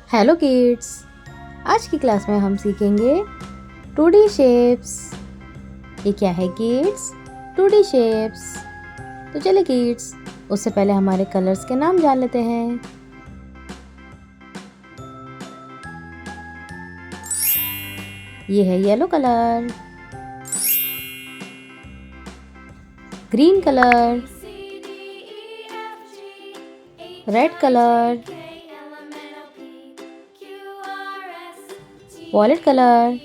Hello kids. आज की class में हम सीखेंगे 2D शेप्स। ये क्या है किड्स? 2D shapes. तो चलिए किड्स, उससे पहले हमारे कलर्स के नाम जान लेते हैं। ये है yellow colour, green colour, red colour, violet colour,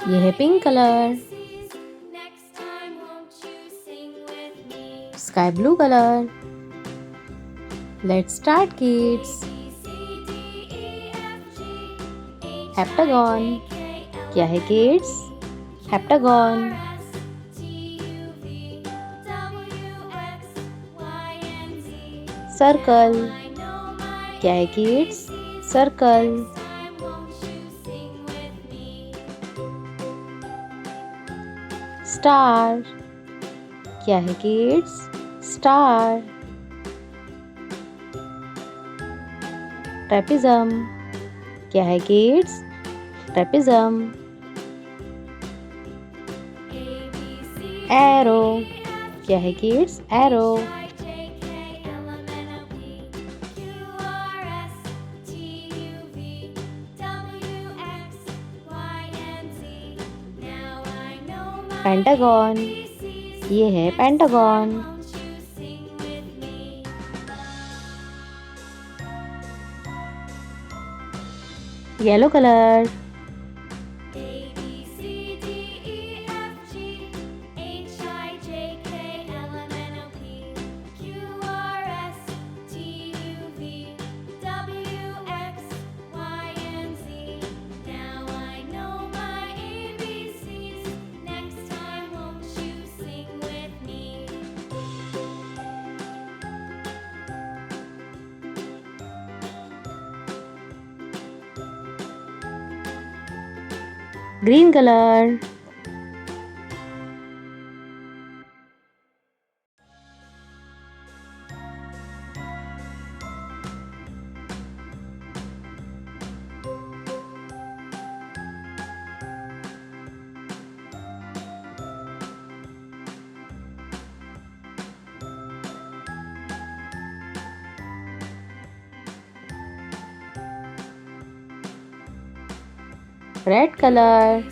ये है pink colour, sky blue colour. Let's start kids. Heptagon. क्या है किड्स? हेप्टागन। सर्कल। क्या है किड्स? सर्कल। स्टार। क्या है किड्स? स्टार। ट्रेपिज्म। क्या है किड्स? ट्रेपिज्म। एरो। क्या है किड्स? एरो। पेंटागन। ये है pentagon. Yellow colour. Green colour. Red colour.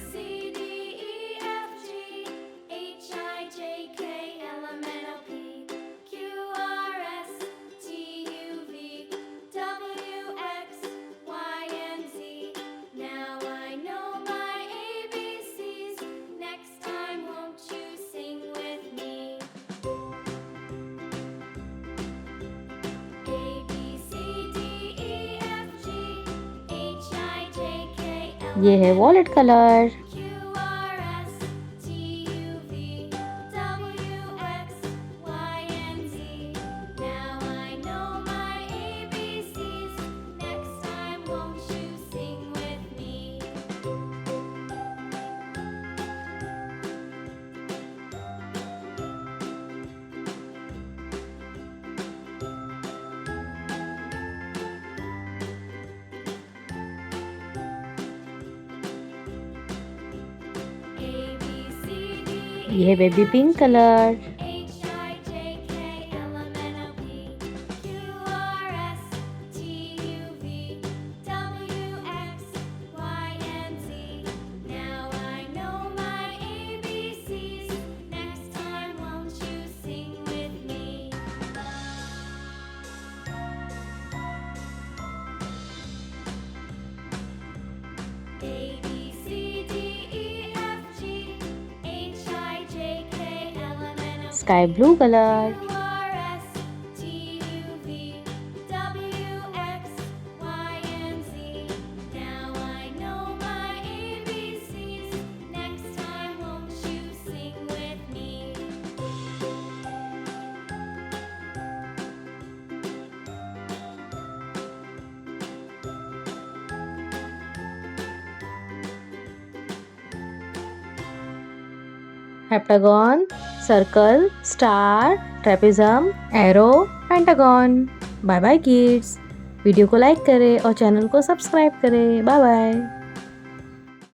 ये है वॉयलेट कलर। ये है baby pink colour. Sky blue colour. Heptagon, circle, star, trapezium, arrow, pentagon. Bye bye kids. Video को like करें और चैनल को सब्सक्राइब करें। Bye bye.